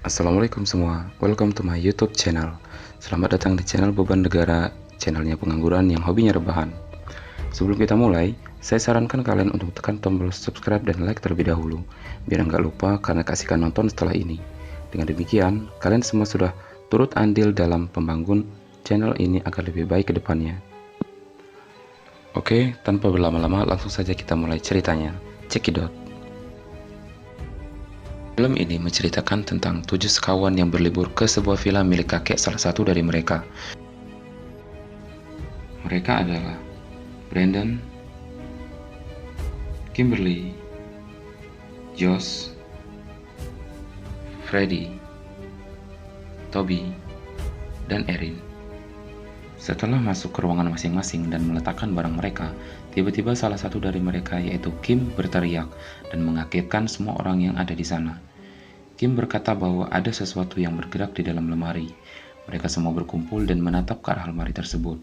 Assalamualaikum semua, welcome to my YouTube channel. Selamat datang di channel Beban Negara, channelnya pengangguran yang hobinya rebahan. Sebelum kita mulai, saya sarankan kalian untuk tekan tombol subscribe dan like terlebih dahulu, biar nggak lupa karena kasihkan nonton setelah ini. Dengan demikian, kalian semua sudah turut andil dalam pembangun channel ini agar lebih baik ke depannya. Oke, tanpa berlama-lama langsung saja kita mulai ceritanya. Check it out. Film ini menceritakan tentang 7 sekawan yang berlibur ke sebuah villa milik kakek salah satu dari mereka. Mereka adalah Brandon, Kimberly, Josh, Freddy, Toby, dan Erin. Setelah masuk ke ruangan masing-masing dan meletakkan barang mereka, tiba-tiba salah satu dari mereka yaitu Kim berteriak dan mengagetkan semua orang yang ada di sana. Kim berkata bahwa ada sesuatu yang bergerak di dalam lemari. Mereka semua berkumpul dan menatap ke arah lemari tersebut.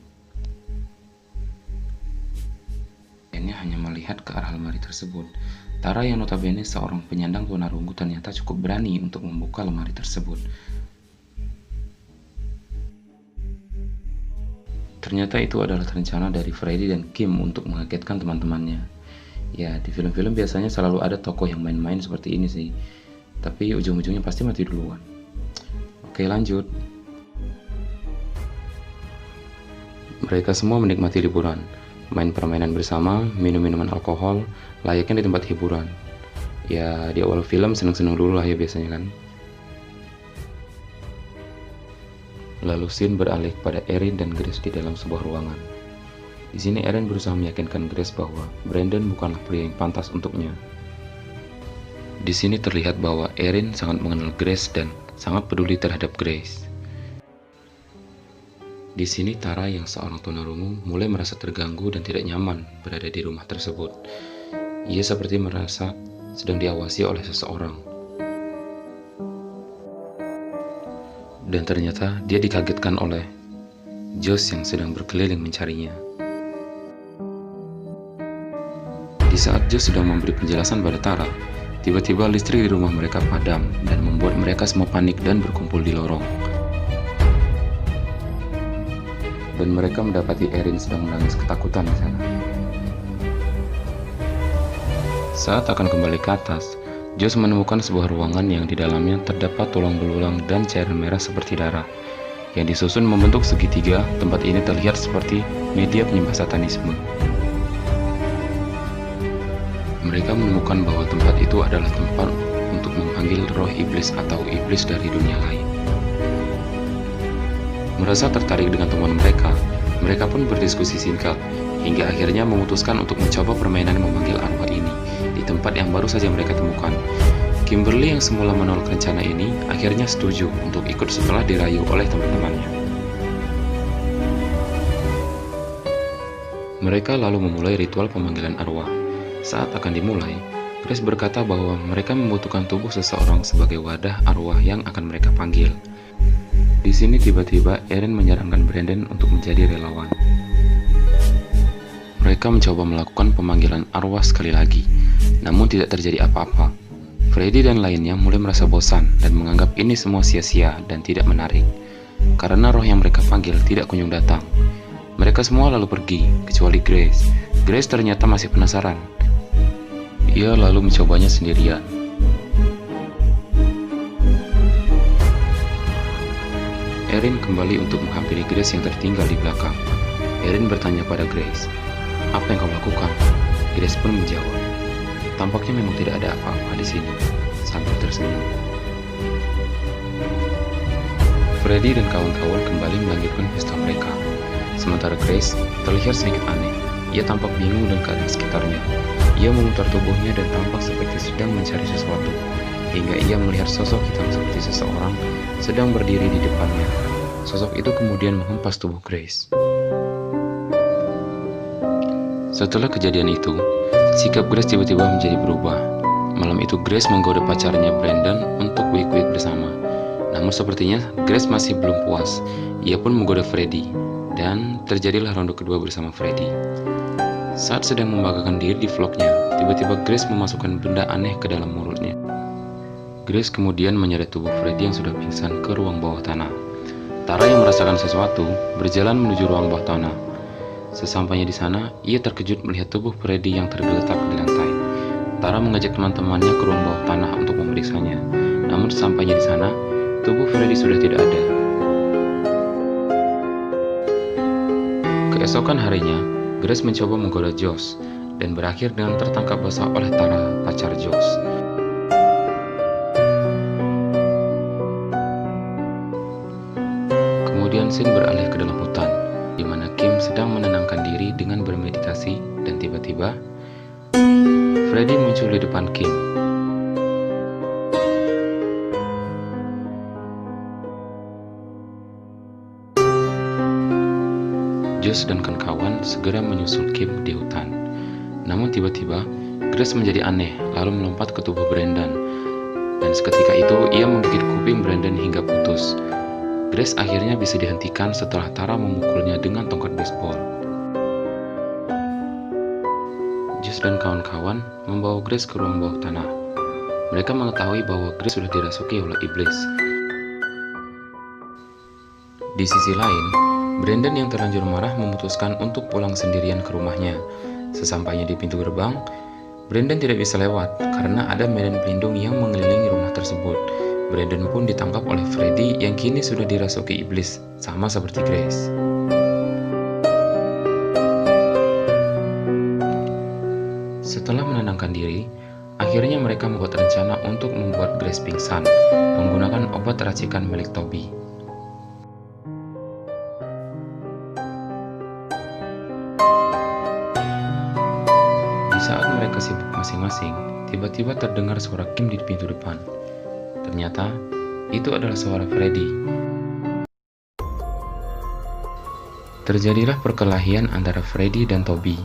Ini hanya melihat ke arah lemari tersebut. Tara yang notabene seorang penyandang tunarungu ternyata cukup berani untuk membuka lemari tersebut. Ternyata itu adalah rencana dari Freddy dan Kim untuk mengagetkan teman-temannya. Ya, di film-film biasanya selalu ada tokoh yang main-main seperti ini sih. Tapi ujung-ujungnya pasti mati duluan. Oke, lanjut. Mereka semua menikmati liburan, main permainan bersama, minum minuman alkohol, layaknya di tempat hiburan. Ya, di awal film seneng-seneng dulu lah ya biasanya kan. Lalu scene beralih pada Erin dan Grace di dalam sebuah ruangan. Di sini Erin berusaha meyakinkan Grace bahwa Brandon bukanlah pria yang pantas untuknya. Di sini terlihat bahwa Erin sangat mengenal Grace dan sangat peduli terhadap Grace. Di sini Tara yang seorang tunarungu mulai merasa terganggu dan tidak nyaman berada di rumah tersebut. Ia seperti merasa sedang diawasi oleh seseorang. Dan ternyata dia dikagetkan oleh Josh yang sedang berkeliling mencarinya. Di saat Josh sedang memberi penjelasan pada Tara, tiba-tiba listrik di rumah mereka padam dan membuat mereka semua panik dan berkumpul di lorong. Dan mereka mendapati Erin sedang menangis ketakutan di sana. Saat akan kembali ke atas, Josh menemukan sebuah ruangan yang di dalamnya terdapat tulang belulang dan cairan merah seperti darah, yang disusun membentuk segitiga. Tempat ini terlihat seperti media penyembah satanisme. Mereka menemukan bahwa tempat itu adalah tempat untuk memanggil roh iblis atau iblis dari dunia lain. Merasa tertarik dengan teman mereka pun berdiskusi singkat, hingga akhirnya memutuskan untuk mencoba permainan memanggil arwah ini di tempat yang baru saja mereka temukan. Kimberly yang semula menolak rencana ini akhirnya setuju untuk ikut setelah dirayu oleh teman-temannya. Mereka lalu memulai ritual pemanggilan arwah. Saat akan dimulai, Grace berkata bahwa mereka membutuhkan tubuh seseorang sebagai wadah arwah yang akan mereka panggil. Di sini tiba-tiba Erin menyarankan Brandon untuk menjadi relawan. Mereka mencoba melakukan pemanggilan arwah sekali lagi, namun tidak terjadi apa-apa. Freddy dan lainnya mulai merasa bosan dan menganggap ini semua sia-sia dan tidak menarik, karena roh yang mereka panggil tidak kunjung datang. Mereka semua lalu pergi, kecuali Grace. Grace ternyata masih penasaran. Ia lalu mencobanya sendirian. Erin kembali untuk menghampiri Grace yang tertinggal di belakang. Erin bertanya pada Grace, "Apa yang kau lakukan?" Grace pun menjawab, "Tampaknya memang tidak ada apa-apa di sini," sambil tersenyum. Freddy dan kawan-kawan kembali melanjutkan pesta mereka. Sementara Grace terlihat sedikit aneh. Ia tampak bingung dengan keadaan sekitarnya. Ia memutar tubuhnya dan tampak seperti sedang mencari sesuatu, hingga ia melihat sosok hitam seperti seseorang sedang berdiri di depannya. Sosok itu kemudian menghempas tubuh Grace. Setelah kejadian itu, sikap Grace tiba-tiba menjadi berubah. Malam itu Grace menggoda pacarnya Brandon untuk wik-wik bersama. Namun sepertinya Grace masih belum puas. Ia pun menggoda Freddy, dan terjadilah ronde kedua bersama Freddy. Saat sedang membanggakan diri di vlognya, tiba-tiba Grace memasukkan benda aneh ke dalam mulutnya. Grace kemudian menyeret tubuh Freddy yang sudah pingsan ke ruang bawah tanah. Tara yang merasakan sesuatu berjalan menuju ruang bawah tanah. Sesampainya di sana, ia terkejut melihat tubuh Freddy yang tergeletak di lantai. Tara mengajak teman-temannya ke ruang bawah tanah untuk memeriksanya. Namun sesampainya di sana, tubuh Freddy sudah tidak ada. Keesokan harinya, Grace mencoba menggoda Josh dan berakhir dengan tertangkap basah oleh Tara, pacar Josh. Kemudian scene beralih ke dalam hutan, di mana Kim sedang menenangkan diri dengan bermeditasi, dan tiba-tiba Freddy muncul di depan Kim. Josh dan kawan-kawan segera menyusul Kim di hutan. Namun tiba-tiba Grace menjadi aneh, lalu melompat ke tubuh Brandon, dan seketika itu ia menggigit kuping Brandon hingga putus. Grace akhirnya bisa dihentikan setelah Tara memukulnya dengan tongkat baseball. Josh dan kawan-kawan membawa Grace ke ruang bawah tanah. Mereka mengetahui bahwa Grace sudah dirasuki oleh iblis. Di sisi lain, Brandon yang terlanjur marah memutuskan untuk pulang sendirian ke rumahnya. Sesampainya di pintu gerbang, Brandon tidak bisa lewat karena ada medan pelindung yang mengelilingi rumah tersebut. Brandon pun ditangkap oleh Freddy yang kini sudah dirasuki iblis, sama seperti Grace. Setelah menenangkan diri, akhirnya mereka membuat rencana untuk membuat Grace pingsan menggunakan obat racikan milik Toby. Di saat mereka sibuk masing-masing, tiba-tiba terdengar suara Kim di pintu depan. Ternyata, itu adalah suara Freddy. Terjadilah perkelahian antara Freddy dan Toby.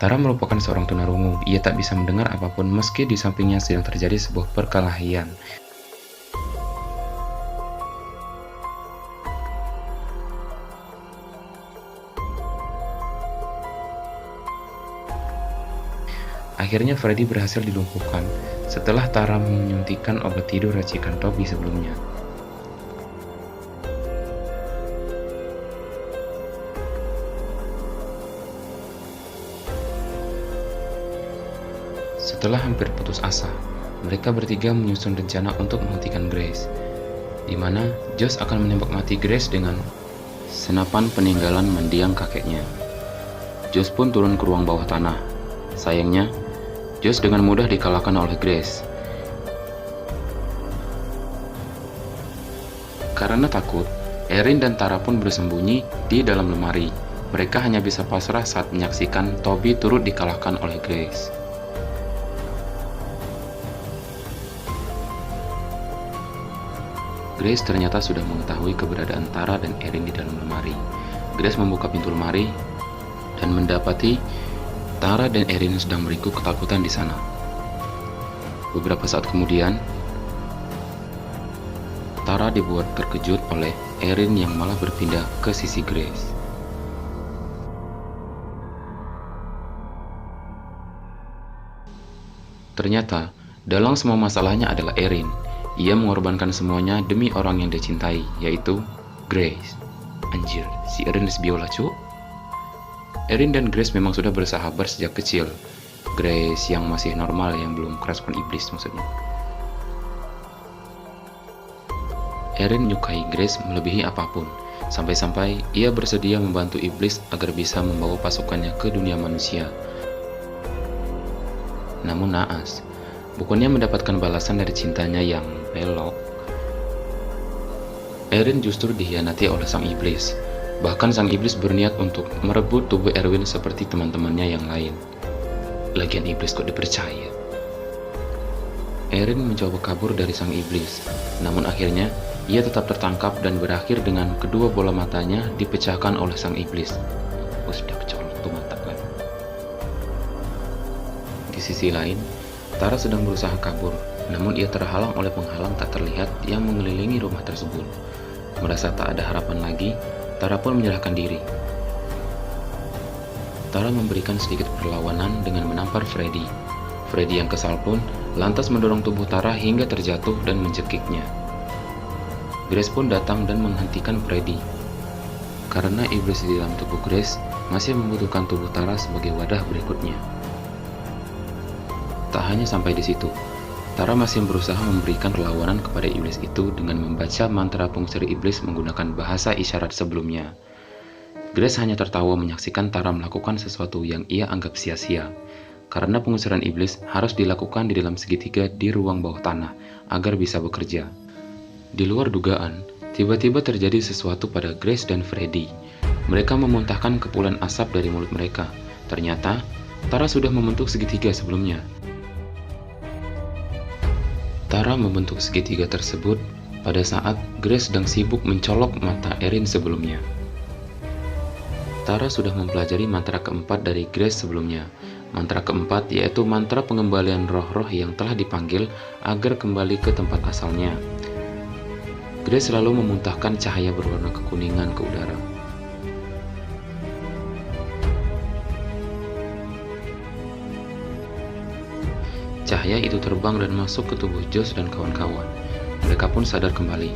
Tara merupakan seorang tunarungu. Ia tak bisa mendengar apapun meski di sampingnya sedang terjadi sebuah perkelahian. Akhirnya Freddy berhasil dilumpuhkan setelah Tara menyuntikkan obat tidur racikan Toby sebelumnya. Setelah hampir putus asa, mereka bertiga menyusun rencana untuk menghentikan Grace, di mana Josh akan menembak mati Grace dengan senapan peninggalan mendiang kakeknya. Josh pun turun ke ruang bawah tanah. Sayangnya, Josh dengan mudah dikalahkan oleh Grace. Karena takut, Erin dan Tara pun bersembunyi di dalam lemari. Mereka hanya bisa pasrah saat menyaksikan Toby turut dikalahkan oleh Grace. Grace ternyata sudah mengetahui keberadaan Tara dan Erin di dalam lemari. Grace membuka pintu lemari dan mendapati Tara dan Erin sedang meringkuk ketakutan di sana. Beberapa saat kemudian, Tara dibuat terkejut oleh Erin yang malah berpindah ke sisi Grace. Ternyata, dalang semua masalahnya adalah Erin. Ia mengorbankan semuanya demi orang yang dia cintai, yaitu Grace. Anjir, si Erin lesbiola cu. Erin dan Grace memang sudah bersahabat sejak kecil. Grace yang masih normal, yang belum kerasukan iblis maksudnya. Erin menyukai Grace melebihi apapun, sampai-sampai ia bersedia membantu iblis agar bisa membawa pasukannya ke dunia manusia. Namun naas, bukannya mendapatkan balasan dari cintanya yang belok, Erin justru dikhianati oleh sang iblis. Bahkan sang iblis berniat untuk merebut tubuh Erwin seperti teman-temannya yang lain. Lagian iblis kok dipercaya? Erin mencoba kabur dari sang iblis, namun akhirnya ia tetap tertangkap dan berakhir dengan kedua bola matanya dipecahkan oleh sang iblis. Oh, sudah kecolok tuh mata kan. Di sisi lain, Tara sedang berusaha kabur, namun ia terhalang oleh penghalang tak terlihat yang mengelilingi rumah tersebut. Merasa tak ada harapan lagi, Tara pun menyerahkan diri. Tara memberikan sedikit perlawanan dengan menampar Freddy. Freddy yang kesal pun lantas mendorong tubuh Tara hingga terjatuh dan mencekiknya. Grace pun datang dan menghentikan Freddy. Karena iblis di dalam tubuh Grace masih membutuhkan tubuh Tara sebagai wadah berikutnya. Tak hanya sampai di situ, Tara masih berusaha memberikan perlawanan kepada iblis itu dengan membaca mantra pengusir iblis menggunakan bahasa isyarat sebelumnya. Grace hanya tertawa menyaksikan Tara melakukan sesuatu yang ia anggap sia-sia, karena pengusiran iblis harus dilakukan di dalam segitiga di ruang bawah tanah agar bisa bekerja. Di luar dugaan, tiba-tiba terjadi sesuatu pada Grace dan Freddy. Mereka memuntahkan kepulan asap dari mulut mereka. Ternyata, Tara sudah membentuk segitiga sebelumnya. Tara membentuk segitiga tersebut pada saat Grace sedang sibuk mencolok mata Erin sebelumnya. Tara sudah mempelajari mantra keempat dari Grace sebelumnya. Mantra keempat yaitu mantra pengembalian roh-roh yang telah dipanggil agar kembali ke tempat asalnya. Grace selalu memuntahkan cahaya berwarna kekuningan ke udara. Cahaya itu terbang dan masuk ke tubuh Josh dan kawan-kawan. Mereka pun sadar kembali.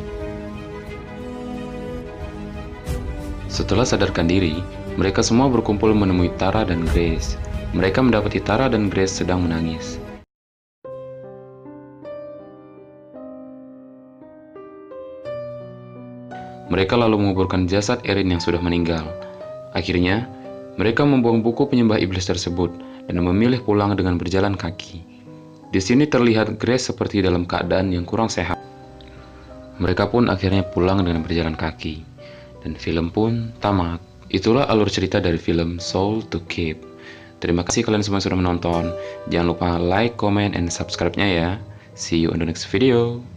Setelah sadarkan diri, mereka semua berkumpul menemui Tara dan Grace. Mereka mendapati Tara dan Grace sedang menangis. Mereka lalu menguburkan jasad Erin yang sudah meninggal. Akhirnya, mereka membuang buku penyembah iblis tersebut dan memilih pulang dengan berjalan kaki. Di sini terlihat Grace seperti dalam keadaan yang kurang sehat. Mereka pun akhirnya pulang dengan berjalan kaki. Dan film pun tamat. Itulah alur cerita dari film Soul to Keep. Terima kasih kalian semua sudah menonton. Jangan lupa like, comment, and subscribe-nya ya. See you on the next video.